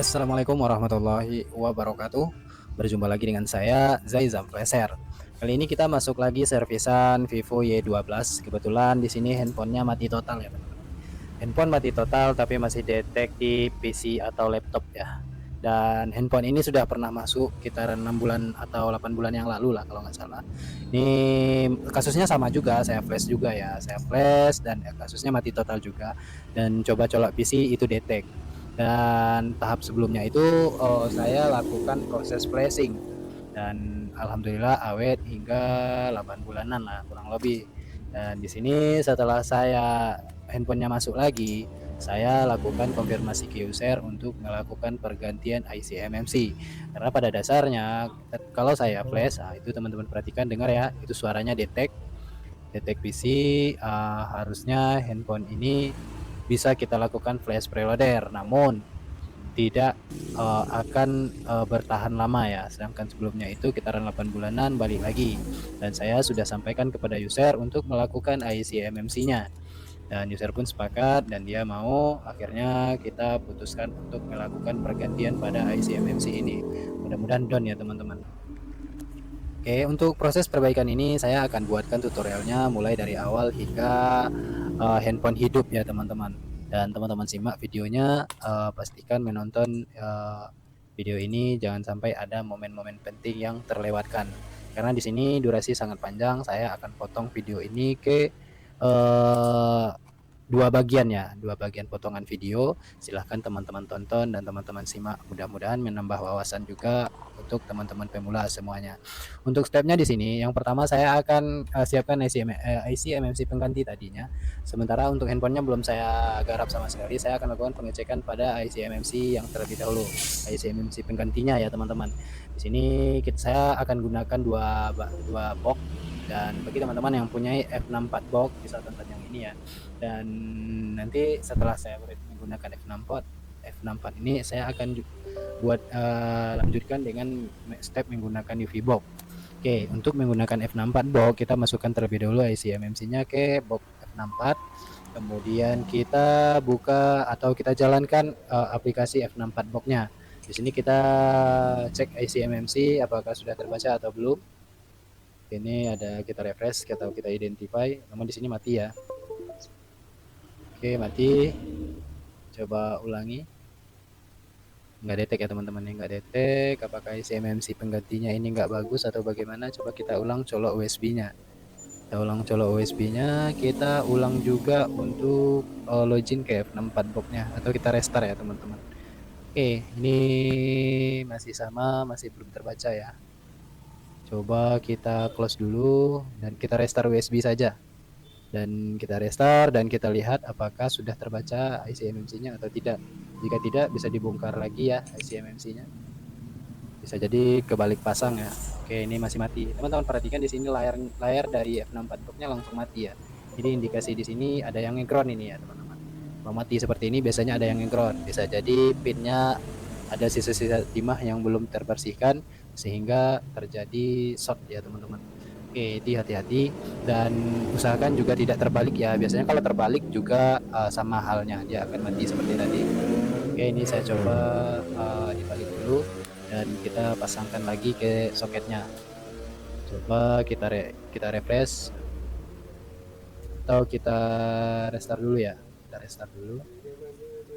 Assalamualaikum warahmatullahi wabarakatuh. Berjumpa lagi dengan saya Zai Zamfleser. Kali ini kita masuk lagi servisan Vivo Y12. Kebetulan di sini handphonenya mati total ya teman-teman. Handphone mati total tapi masih detect di PC atau laptop ya. Dan handphone ini sudah pernah masuk sekitaran 6 bulan atau 8 bulan yang lalu lah kalau nggak salah. Ini kasusnya sama juga, saya flash juga ya. Saya flash dan kasusnya mati total juga. Dan coba colok PC itu detect. Dan tahap sebelumnya itu saya lakukan proses flashing dan alhamdulillah awet hingga 8 bulanan lah kurang lebih. Dan di sini setelah saya handphonenya masuk lagi, saya lakukan konfirmasi ke user untuk melakukan pergantian IC MMC. Karena pada dasarnya kalau saya flash, itu teman-teman perhatikan dengar ya, itu suaranya detect detect PC. Harusnya handphone ini bisa kita lakukan flash preloader, namun tidak akan bertahan lama ya. Sedangkan sebelumnya itu sekitaran 8 bulanan balik lagi. Dan saya sudah sampaikan kepada user untuk melakukan IC MMC-nya. Dan user pun sepakat dan dia mau. Akhirnya kita putuskan untuk melakukan pergantian pada IC MMC ini. Mudah-mudahan done ya teman-teman. Oke, untuk proses perbaikan ini saya akan buatkan tutorialnya mulai dari awal hingga handphone hidup ya teman-teman. Dan teman-teman simak videonya, pastikan menonton video ini jangan sampai ada momen-momen penting yang terlewatkan. Karena di sini durasi sangat panjang, saya akan potong video ini ke uh, dua bagian ya, dua bagian potongan video. Silahkan teman-teman tonton dan teman-teman simak, mudah-mudahan menambah wawasan juga untuk teman-teman pemula semuanya. Untuk stepnya di sini, yang pertama saya akan siapkan IC MMC pengganti tadinya. Sementara untuk handphonenya belum saya garap sama sekali, saya akan lakukan pengecekan pada IC MMC yang terlebih dahulu, IC MMC penggantinya ya teman-teman. Di sini saya akan gunakan dua box, dan bagi teman-teman yang punya F64 box bisa tonton yang ini ya. Dan nanti setelah saya menggunakan F64 ini, saya akan buat lanjutkan dengan step menggunakan UV box. Oke, untuk menggunakan F64 box kita masukkan terlebih dahulu IC MMC-nya ke box F64. Kemudian kita buka atau kita jalankan aplikasi F64 box-nya. Di sini kita cek IC MMC apakah sudah terbaca atau belum. Ini ada, kita refresh atau kita identify, namun di sini mati ya. Oke, mati. Coba ulangi. Nggak detek ya teman-teman, ini nggak detek. Apakah IC MMC penggantinya ini nggak bagus atau bagaimana? Coba kita ulang colok USB-nya. Kita ulang colok USB-nya. Kita ulang juga untuk login ke F64 box-nya atau kita restart ya teman-teman. Oke, ini masih sama, masih belum terbaca ya. Coba kita close dulu dan kita restart USB saja. Dan kita restart dan kita lihat apakah sudah terbaca IC MMC-nya atau tidak. Jika tidak, bisa dibongkar lagi ya IC MMC-nya. Bisa jadi kebalik pasang ya. Oke, ini masih mati. Teman-teman perhatikan di sini layar dari F64 box-nya langsung mati ya. Jadi indikasi di sini ada yang nge-ground ini ya teman-teman. Kalau mati seperti ini biasanya ada yang nge-ground. Bisa jadi pinnya ada sisa-sisa timah yang belum terbersihkan sehingga terjadi short ya teman-teman. Oke, itu hati-hati dan usahakan juga tidak terbalik ya. Biasanya kalau terbalik juga sama halnya, dia akan mati seperti tadi. Oke, ini saya coba dibalik dulu dan kita pasangkan lagi ke soketnya. Coba kita refresh atau kita restart dulu ya. Kita restart dulu.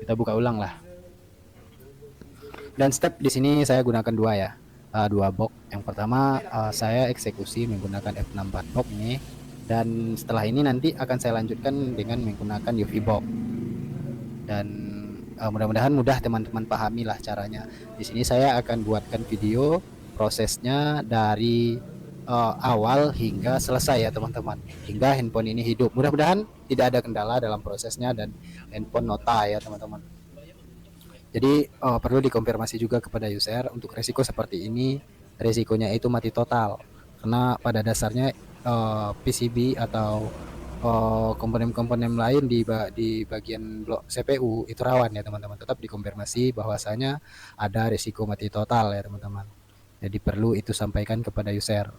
Kita buka ulang lah. Dan step di sini saya gunakan dua ya. Dua box. Yang pertama saya eksekusi menggunakan F64 box ini, dan setelah ini nanti akan saya lanjutkan dengan menggunakan UV box. Dan mudah-mudahan mudah teman-teman pahami lah caranya. Di sini saya akan buatkan video prosesnya dari awal hingga selesai ya teman-teman, hingga handphone ini hidup. Mudah-mudahan tidak ada kendala dalam prosesnya dan handphone nota ya teman-teman. Jadi perlu dikonfirmasi juga kepada user untuk resiko seperti ini. Resikonya itu mati total karena pada dasarnya PCB atau komponen-komponen lain di bagian blok CPU itu rawan ya teman-teman. Tetap dikonfirmasi bahwasanya ada resiko mati total ya teman-teman. Jadi perlu itu sampaikan kepada user.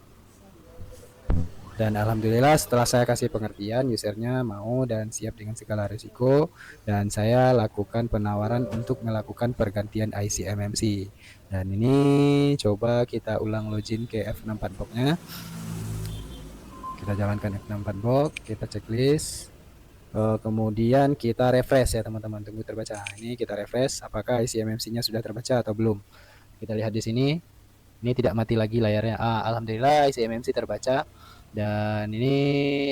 Dan alhamdulillah setelah saya kasih pengertian, usernya mau dan siap dengan segala risiko, dan saya lakukan penawaran untuk melakukan pergantian IC MMC. Dan ini coba kita ulang login ke F64 box-nya. Kita jalankan F64 box, kita checklist. Kemudian kita refresh ya teman-teman, tunggu terbaca. Ini kita refresh apakah IC MMC-nya sudah terbaca atau belum. Kita lihat di sini. Ini tidak mati lagi layarnya. Alhamdulillah IC MMC terbaca. Dan ini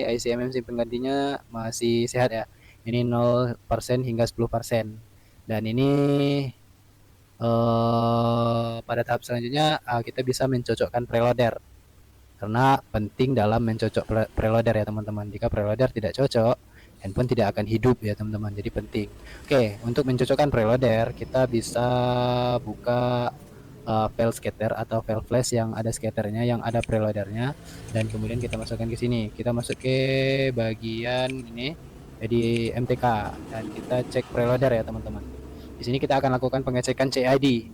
IC MMC penggantinya masih sehat ya. Ini 0% hingga 10%. Dan ini pada tahap selanjutnya kita bisa mencocokkan preloader. Karena penting dalam mencocok preloader ya teman-teman. Jika preloader tidak cocok, handphone tidak akan hidup ya teman-teman. Jadi penting. Oke, untuk mencocokkan preloader kita bisa buka file scatter atau file flash yang ada scatternya, yang ada preloadernya, dan kemudian kita masukkan ke sini. Kita masuk ke bagian ini di MTK dan kita cek preloader ya teman-teman. Di sini kita akan lakukan pengecekan CID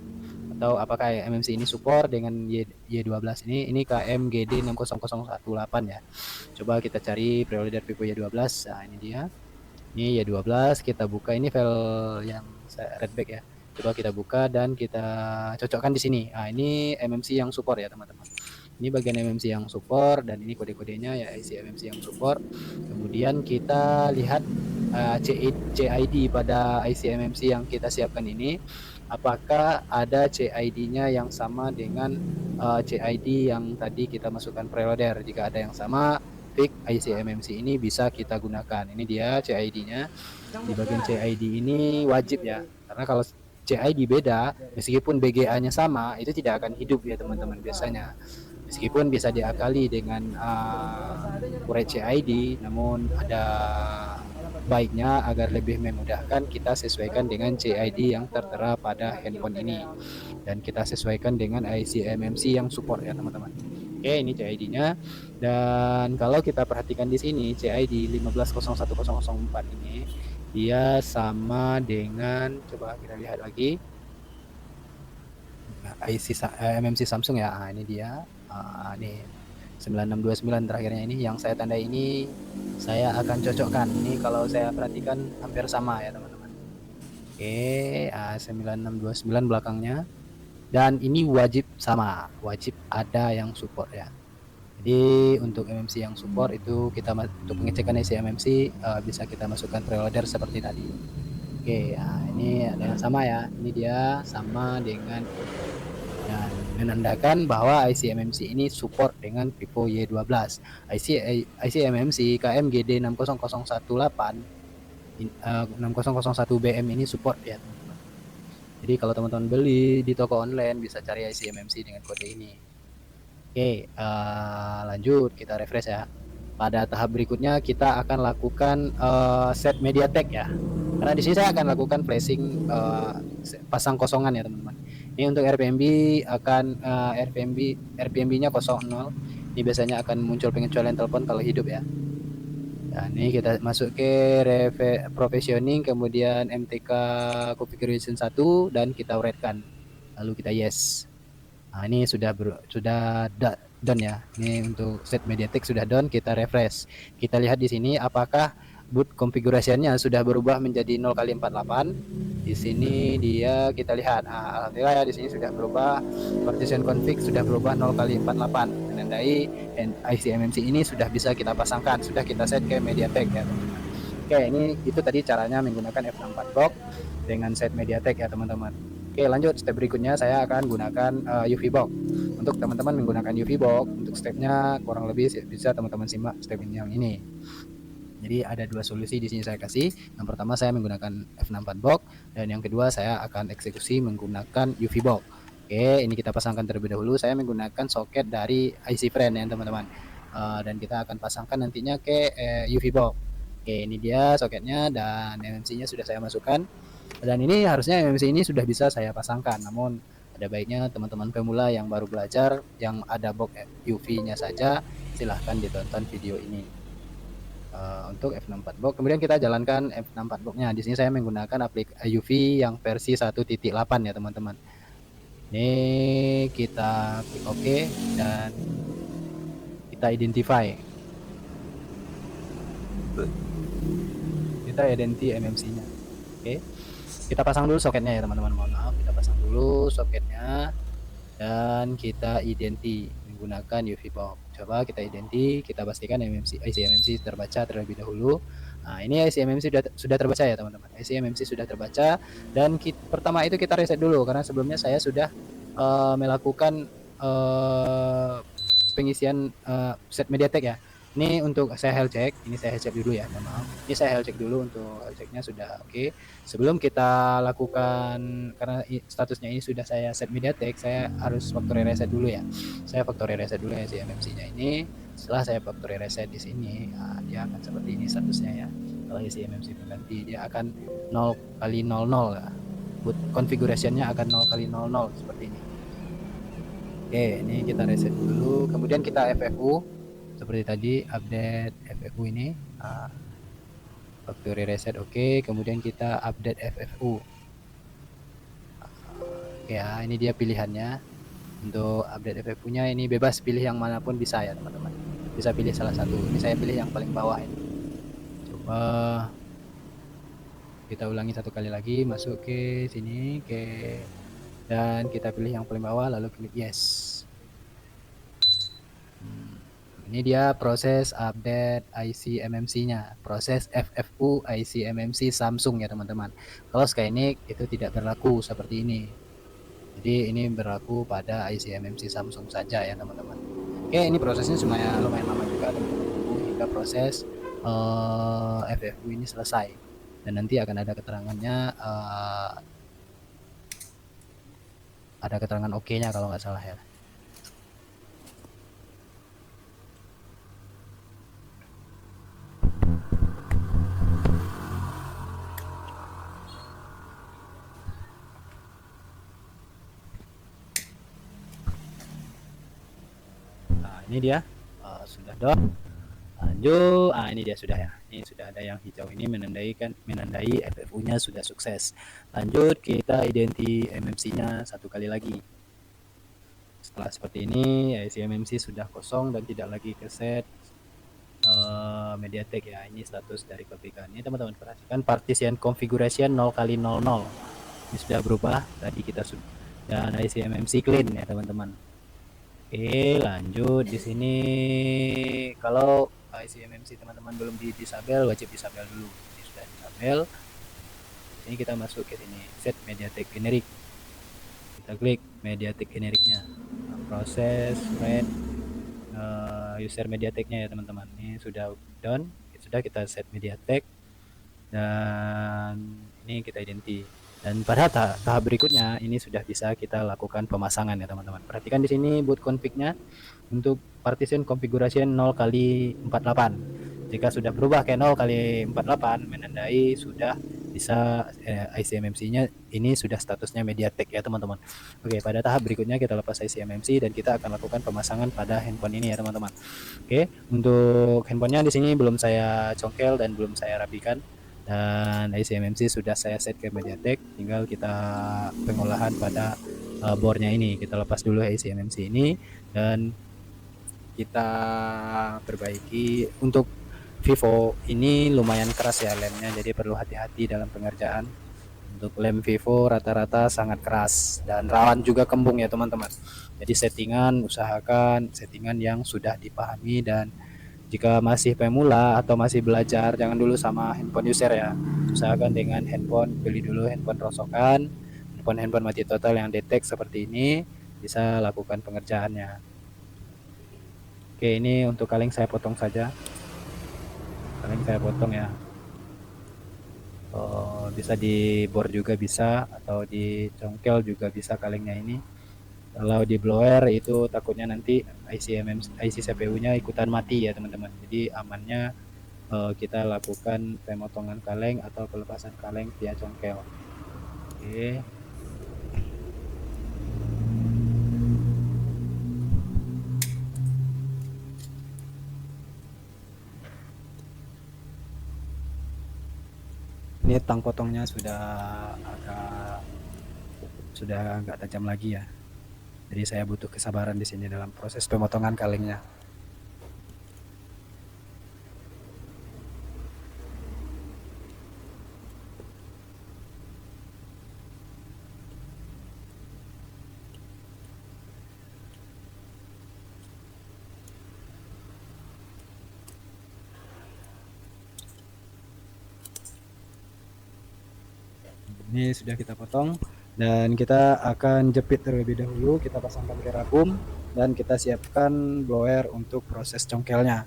atau apakah MMC ini support dengan Y12 ini KMGD 60018 ya. Coba kita cari preloader Vivo Y12. Nah, ini dia. Ini Y12, kita buka ini file yang redback ya. Coba kita buka dan kita cocokkan di sini. Nah, ini MMC yang support ya teman-teman. Ini bagian MMC yang support dan ini kode-kodenya ya IC MMC yang support. Kemudian kita lihat CID pada IC MMC yang kita siapkan ini. Apakah ada CID-nya yang sama dengan CID yang tadi kita masukkan preloader. Jika ada yang sama, fix IC MMC ini bisa kita gunakan. Ini dia CID-nya. Di bagian CID ini wajib ya, karena kalau CID beda, meskipun BGA-nya sama, itu tidak akan hidup ya teman-teman biasanya. Meskipun bisa diakali dengan kuret CID, namun ada baiknya agar lebih memudahkan kita sesuaikan dengan CID yang tertera pada handphone ini, dan kita sesuaikan dengan IC MMC yang support ya teman-teman. Oke, ini CID-nya. Dan kalau kita perhatikan di sini CID 150104 ini dia sama dengan, coba kita lihat lagi IC MMC Samsung ya. Nah, ini dia. Ini 9629 terakhirnya ini yang saya tandai ini saya akan cocokkan. Ini kalau saya perhatikan hampir sama ya teman-teman. Oke, 9629 belakangnya. Dan ini wajib sama, wajib ada yang support ya. Jadi untuk MMC yang support itu kita untuk pengecekan IC MMC bisa kita masukkan preloader seperti tadi. Oke, nah ini ada yang sama ya. Ini dia sama dengan, dan menandakan bahwa IC MMC ini support dengan Vivo Y12. IC MMC KMGD 60018 6001BM ini support ya teman-teman. Jadi kalau teman-teman beli di toko online bisa cari IC MMC dengan kode ini. Oke, lanjut kita refresh ya. Pada tahap berikutnya kita akan lakukan set MediaTek ya. Karena di sini saya akan lakukan flashing pasang kosongan ya teman-teman. Ini untuk RPMB akan RPMB-nya 00. Ini biasanya akan muncul pengecualian telepon kalau hidup ya. Dan ini kita masuk ke provisioning, kemudian MTK configuration 1 dan kita uretkan. Lalu kita yes. Nah, ini sudah done ya. Ini untuk set MediaTek sudah done, kita refresh. Kita lihat di sini apakah boot configuration-nya sudah berubah menjadi 0x48. Di sini dia kita lihat. Alhamdulillah ya, di sini sudah berubah. Partition config sudah berubah 0x48. Menandai IC MMC ini sudah bisa kita pasangkan, sudah kita set ke MediaTek ya teman-teman. Oke, ini itu tadi caranya menggunakan F64 box dengan set MediaTek ya teman-teman. Oke, lanjut step berikutnya saya akan gunakan UV box. Untuk teman-teman menggunakan UV box, untuk stepnya kurang lebih bisa teman-teman simak step ini yang ini. Jadi ada dua solusi di sini saya kasih. Yang pertama saya menggunakan F64 box, dan yang kedua saya akan eksekusi menggunakan UV box. Oke, ini kita pasangkan terlebih dahulu. Saya menggunakan soket dari IC friend ya teman-teman. Dan kita akan pasangkan nantinya ke UV box. Oke, ini dia soketnya dan MMC-nya sudah saya masukkan. Dan ini harusnya MMC ini sudah bisa saya pasangkan, namun ada baiknya teman-teman pemula yang baru belajar yang ada box UV-nya saja silahkan ditonton video ini. Untuk F64 box, kemudian kita jalankan F64 box-nya. Di sini saya menggunakan aplikasi UV yang versi 1.8 ya teman-teman. Ini kita klik OK dan kita identify. kita identi MMC-nya. Oke, kita pasang dulu soketnya ya teman-teman. Mohon maaf, kita pasang dulu soketnya dan kita identi menggunakan UV box. Coba kita identi, kita pastikan IC MMC terbaca terlebih dahulu. Nah, ini IC MMC sudah terbaca ya teman-teman. IC MMC sudah terbaca dan pertama itu kita reset dulu karena sebelumnya saya sudah melakukan pengisian set MediaTek ya. Ini untuk saya health check, ini saya health check dulu ya, mohon maaf. Ini saya health check dulu untuk health checknya sudah oke. Sebelum kita lakukan, karena statusnya ini sudah saya set MediaTek, saya harus factory reset dulu ya. Saya factory reset dulu ya si MMC-nya ini. Setelah saya factory reset di sini, nah, dia akan seperti ini statusnya ya. Kalau isi MMC pengganti, dia akan 0 kali 00 ya. Boot configuration-nya akan 0 kali 00 seperti ini. Oke, ini kita reset dulu. Kemudian kita FFU seperti tadi, update FFU ini. Nah, factory reset oke. Kemudian kita update FFU. Ya, ini dia pilihannya. Untuk update FFU-nya ini bebas pilih yang manapun bisa ya teman-teman. Bisa pilih salah satu. Ini saya pilih yang paling bawah ini. Coba kita ulangi satu kali lagi, masuk ke sini, dan kita pilih yang paling bawah lalu klik yes. Ini dia proses update IC MMC-nya, proses FFU IC MMC Samsung ya teman-teman. Kalau Skynic itu tidak berlaku seperti ini. Jadi ini berlaku pada IC MMC Samsung saja ya teman-teman. Oke, ini prosesnya lumayan lama juga teman-teman, hingga proses FFU ini selesai. Dan nanti akan ada keterangannya, ada keterangan oke-nya kalau nggak salah ya. Ini dia sudah done. Lanjut, ini dia sudah ya. Ini sudah ada yang hijau ini menandai FFU-nya sudah sukses. Lanjut kita identi MMC-nya satu kali lagi. Setelah seperti ini, IC MMC sudah kosong dan tidak lagi keset MediaTek ya. Ini status dari pabrikan. Ini teman-teman perhatikan partition configuration 0 kali 00. Ini sudah berubah. Tadi kita sudah, dan IC MMC clean ya teman-teman. Oke, lanjut di sini. Kalau IC MMC teman-teman belum disabel, wajib disabel dulu. Ini sudah disabel. Ini kita masuk ke sini, set MediaTek generic. Kita klik MediaTek genericnya. Nah, proses red user MediaTeknya ya teman-teman. Ini sudah done. Sudah kita set MediaTek dan ini kita identi. Dan pada tahap berikutnya ini sudah bisa kita lakukan pemasangan ya teman-teman. Perhatikan di sini boot config-nya untuk partition configuration 0 kali 48. Jika sudah berubah ke 0 kali 48 menandai sudah bisa IC MMC-nya ini sudah statusnya MediaTek ya teman-teman. Oke, pada tahap berikutnya kita lepas IC MMC dan kita akan lakukan pemasangan pada handphone ini ya teman-teman. Oke, untuk handphonenya di sini belum saya congkel dan belum saya rapikan. Dan IC MMC sudah saya set ke MediaTek, tinggal kita pengolahan pada boardnya ini. Kita lepas dulu IC MMC ini dan kita perbaiki. Untuk Vivo ini lumayan keras ya lemnya, jadi perlu hati-hati dalam pengerjaan. Untuk lem Vivo rata-rata sangat keras dan rawan juga kembung ya teman-teman. Jadi usahakan settingan yang sudah dipahami, dan jika masih pemula atau masih belajar, jangan dulu sama handphone user ya. Usahakan dengan beli dulu handphone rongsokan, handphone mati total yang detect seperti ini, bisa lakukan pengerjaannya. Oke, ini untuk kaleng saya potong saja. Kaleng saya potong ya. Bisa di bor juga bisa, atau di congkel juga bisa kalengnya ini. Kalau di blower itu takutnya nanti IC CPU-nya ikutan mati ya teman-teman. Jadi amannya kita lakukan pemotongan kaleng atau pelepasan kaleng via congkel. Oke. Ini tang potongnya sudah agak tajam lagi ya. Jadi saya butuh kesabaran di sini dalam proses pemotongan kalengnya. Ini sudah kita potong dan kita akan jepit terlebih dahulu, kita pasangkan ke ragum dan kita siapkan blower untuk proses congkelnya.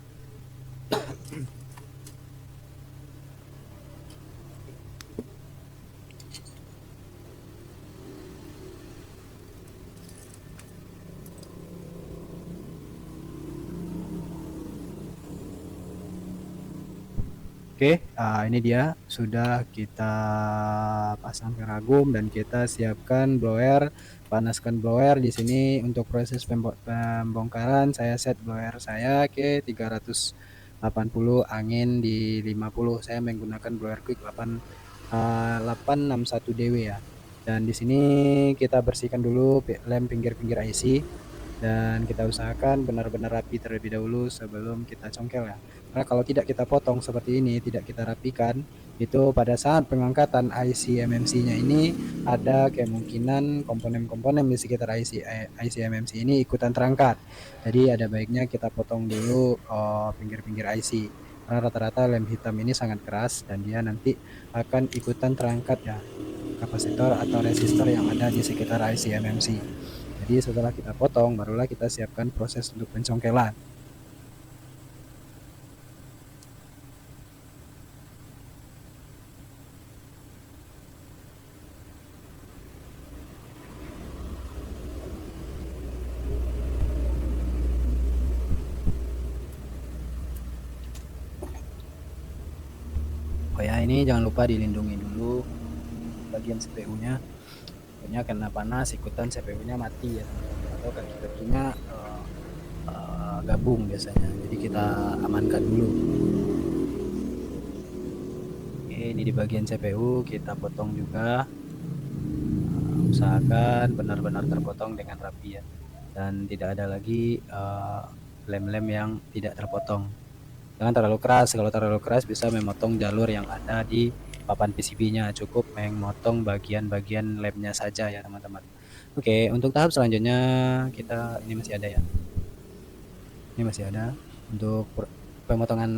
Oke, ini dia sudah kita pasang ke ragum dan kita siapkan blower, panaskan blower di sini untuk proses pembongkaran. Saya set blower saya ke 380, angin di 50. Saya menggunakan blower quick 861 DW ya. Dan di sini kita bersihkan dulu lem pinggir-pinggir IC dan kita usahakan benar-benar rapi terlebih dahulu sebelum kita congkel ya. Karena kalau tidak kita potong seperti ini, tidak kita rapikan, itu pada saat pengangkatan IC MMC-nya ini ada kemungkinan komponen-komponen di sekitar IC MMC ini ikutan terangkat. Jadi ada baiknya kita potong dulu pinggir-pinggir IC. Karena rata-rata lem hitam ini sangat keras dan dia nanti akan ikutan terangkat ya kapasitor atau resistor yang ada di sekitar IC MMC. Jadi setelah kita potong, barulah kita siapkan proses untuk pencongkelan. Oh ya, ini jangan lupa dilindungi dulu bagian CPU-nya. Punya kena panas, ikutan CPU-nya mati ya, atau kaki-kakinya gabung biasanya. Jadi kita amankan dulu. Oke, ini di bagian CPU kita potong juga. Usahakan benar-benar terpotong dengan rapi ya, dan tidak ada lagi lem-lem yang tidak terpotong. Jangan terlalu keras, kalau terlalu keras bisa memotong jalur yang ada di papan PCB-nya. Cukup memotong bagian-bagian lemnya saja ya teman-teman. Oke, untuk tahap selanjutnya kita ini masih ada ya. Ini masih ada untuk pemotongan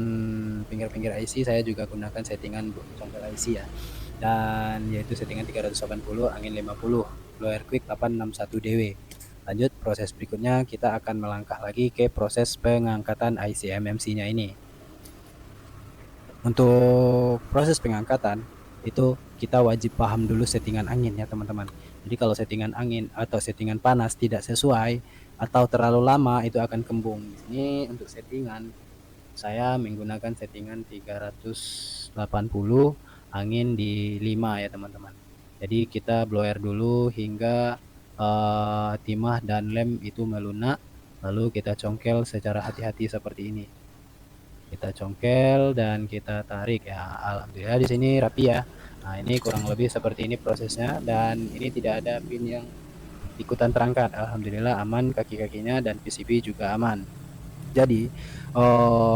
pinggir-pinggir IC. Saya juga gunakan settingan congkel IC ya, dan yaitu settingan 380, angin 50, blower quick 861 DW. Lanjut proses berikutnya, kita akan melangkah lagi ke proses pengangkatan IC MMC nya ini. Untuk proses pengangkatan itu kita wajib paham dulu settingan angin ya teman-teman. Jadi kalau settingan angin atau settingan panas tidak sesuai atau terlalu lama, itu akan kembung. Ini untuk settingan saya menggunakan settingan 380, angin di 5 ya teman-teman. Jadi kita blower dulu hingga timah dan lem itu melunak, lalu kita congkel secara hati-hati seperti ini. Kita congkel dan kita tarik ya. Alhamdulillah di sini rapi ya. Nah, ini kurang lebih seperti ini prosesnya, dan ini tidak ada pin yang ikutan terangkat. Alhamdulillah aman, kaki-kakinya dan PCB juga aman. Jadi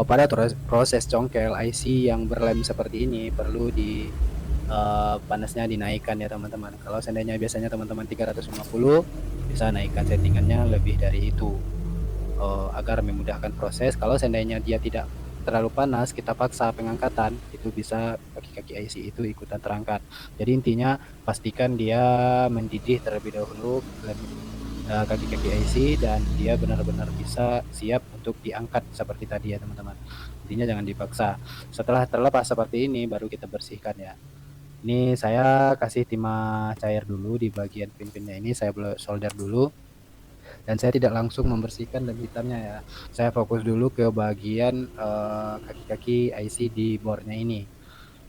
pada proses congkel IC yang berlem seperti ini perlu di panasnya dinaikkan ya teman-teman. Kalau seandainya biasanya teman-teman 350, bisa naikkan settingannya lebih dari itu agar memudahkan proses. Kalau seandainya dia tidak terlalu panas, kita paksa pengangkatan, itu bisa kaki-kaki IC itu ikutan terangkat. Jadi intinya pastikan dia mendidih terlebih dahulu kaki-kaki IC dan dia benar-benar bisa siap untuk diangkat seperti tadi ya teman-teman. Intinya jangan dipaksa. Setelah terlepas seperti ini baru kita bersihkan ya. Ini saya kasih timah cair dulu di bagian pin-pinnya ini, saya solder dulu. Dan saya tidak langsung membersihkan lem hitamnya ya. Saya fokus dulu ke bagian kaki-kaki IC di bornya ini.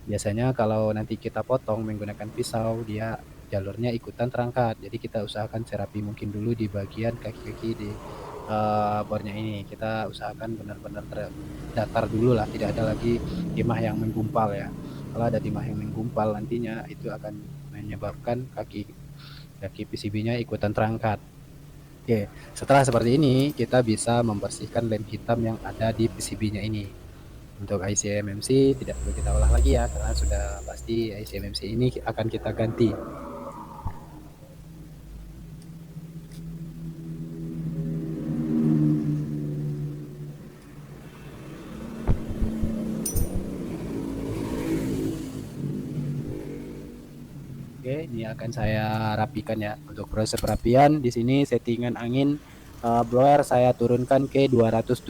Biasanya kalau nanti kita potong menggunakan pisau, dia jalurnya ikutan terangkat. Jadi kita usahakan serapi mungkin dulu di bagian kaki-kaki di bornya ini. Kita usahakan benar-benar datar dulu lah, tidak ada lagi timah yang menggumpal ya. Kalau ada timah yang menggumpal nantinya itu akan menyebabkan kaki PCB-nya ikutan terangkat. Oke, setelah seperti ini kita bisa membersihkan lem hitam yang ada di PCB-nya ini. Untuk IC MMC tidak perlu kita olah lagi ya, karena sudah pasti IC MMC ini akan kita ganti. Oke, ini akan saya rapikan ya. Untuk proses perapian di sini settingan angin blower saya turunkan ke 275.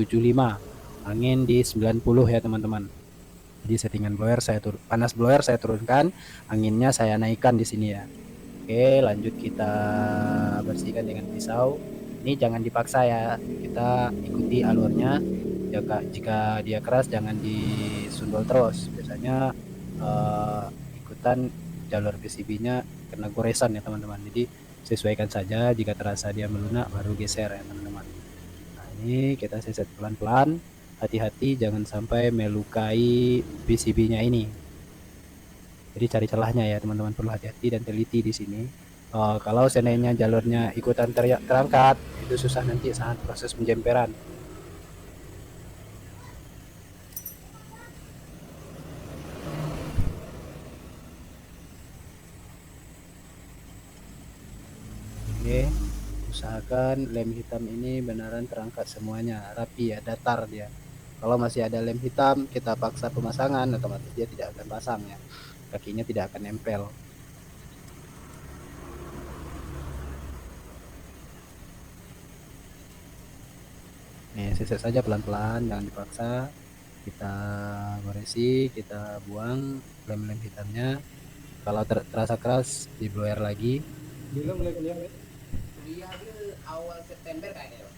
Angin di 90 ya, teman-teman. Jadi settingan blower panas blower saya turunkan, anginnya saya naikkan di sini ya. Oke, lanjut kita bersihkan dengan pisau. Ini jangan dipaksa ya, kita ikuti alurnya. Jika dia keras jangan disundul terus. Biasanya ikutan jalur PCB-nya kena goresan ya teman-teman. Jadi sesuaikan saja, jika terasa dia melunak baru geser ya teman-teman. Nah, ini kita seset pelan-pelan. Hati-hati jangan sampai melukai PCB-nya ini. Jadi cari celahnya ya teman-teman, perlu hati-hati dan teliti di sini. Kalau seandainya jalurnya ikutan terangkat, itu susah nanti saat proses penjemperan. Oke, usahakan lem hitam ini beneran terangkat semuanya, rapi ya, datar dia. Kalau masih ada lem hitam, kita paksa pemasangan, otomatis dia tidak akan pasang ya, kakinya tidak akan nempel. Nih, seset saja pelan-pelan, jangan dipaksa. Kita goresi, kita buang lem-lem hitamnya. Kalau terasa keras, di blower lagi. Bila mulai kuliah, Pak? Kuliah dia awal September kayaknya, Pak.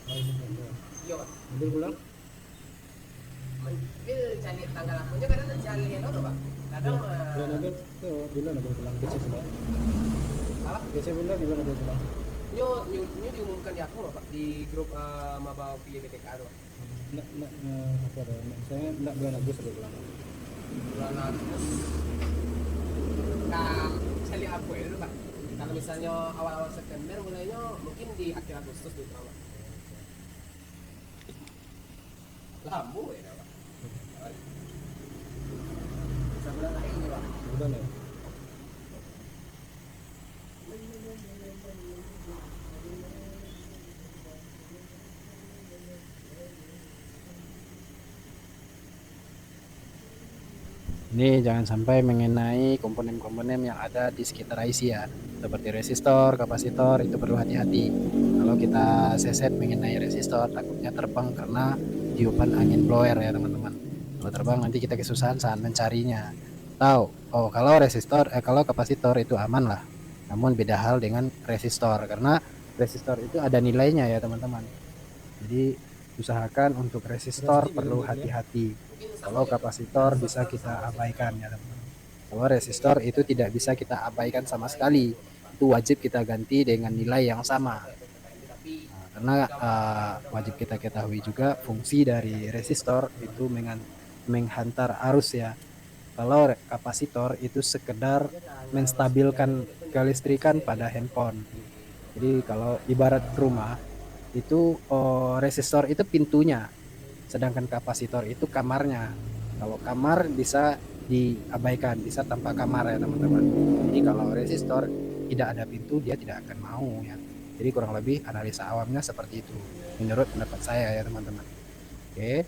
Awal September. Iya, Pak. Nanti pulang? Dia cari tanggal akunya kadang cari yang itu, Pak. Kadang Bulan Agustus tuh bulan ada pulang ke sebelah. apa? Ke sebelah di bulan ada pulang. Nyo diumumkan di aku loh, Pak, di grup Mabau PBTK tuh. Apa ada? Saya nak bulan Agustus ada pulang. Bulan Agustus. Nah, saya lihat aku ya dulu, Pak. Kalau misalnya awal-awal September mulainya mungkin di akhir Agustus gitu, Pak. Lama ya, Pak. Sebulan lagi nih, Pak. Bulan ya. Ini jangan sampai mengenai komponen-komponen yang ada di sekitar IC ya, seperti resistor, kapasitor, itu perlu hati-hati. Kalau kita seset mengenai resistor, takutnya terbang karena tiupan angin blower ya teman-teman. Kalau terbang nanti kita kesusahan saat mencarinya. Kalau kapasitor itu aman lah. Namun beda hal dengan resistor, karena resistor itu ada nilainya ya teman-teman. Jadi usahakan untuk resistor perlu hati-hati. Kalau kapasitor bisa kita abaikan ya teman-teman. Kalau resistor itu tidak bisa kita abaikan sama sekali. Itu wajib kita ganti dengan nilai yang sama. Nah, karena wajib kita ketahui juga fungsi dari resistor itu menghantar arus ya. Kalau kapasitor itu sekedar menstabilkan kelistrikan pada handphone. Jadi kalau ibarat rumah itu resistor itu pintunya, sedangkan kapasitor itu kamarnya. Kalau kamar bisa diabaikan, bisa tanpa kamar ya teman-teman. Jadi kalau resistor tidak ada pintu, dia tidak akan mau ya. Jadi kurang lebih analisa awamnya seperti itu menurut pendapat saya ya teman-teman. Oke,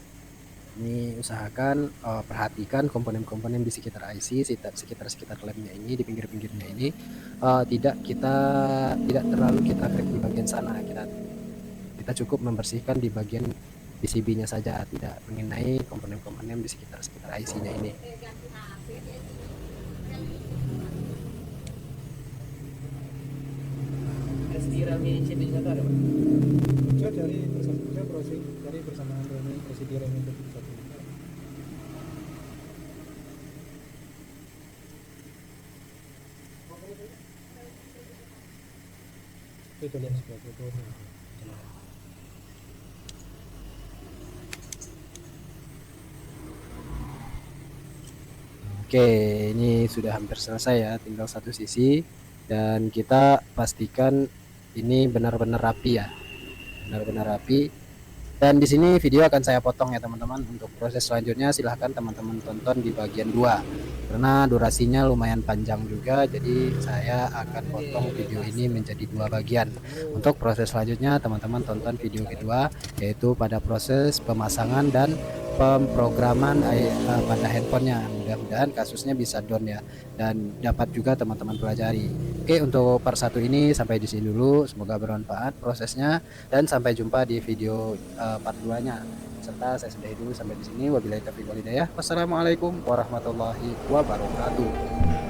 ini usahakan perhatikan komponen-komponen di sekitar IC, sekitar lemnya ini, di pinggir-pinggirnya ini tidak terlalu kita crack di bagian sana. Kita cukup membersihkan di bagian PCB-nya saja, tidak mengenai komponen-komponen di sekitar IC-nya ini. Rami CB-nya tuh ada, Pak. Coba cari persamaan remi prosedur remi itu satu. Itu lihat sebelah itu. Oke, ini sudah hampir selesai ya, tinggal satu sisi, dan kita pastikan ini benar-benar rapi ya, benar-benar rapi. Dan di sini video akan saya potong ya teman-teman. Untuk proses selanjutnya silahkan teman-teman tonton di bagian 2 karena durasinya lumayan panjang juga, jadi saya akan potong video ini menjadi 2 bagian. Untuk proses selanjutnya teman-teman tonton video kedua, yaitu pada proses pemasangan dan pemrograman pada handphonenya. Mudah-mudahan kasusnya bisa down ya, dan dapat juga teman-teman pelajari. Oke, untuk part 1 ini sampai di sini dulu. Semoga bermanfaat prosesnya, dan sampai jumpa di video part 2-nya. Serta saya sudahi dulu sampai di sini. Wabillahi taufiq wal hidayah. Wassalamualaikum warahmatullahi wabarakatuh.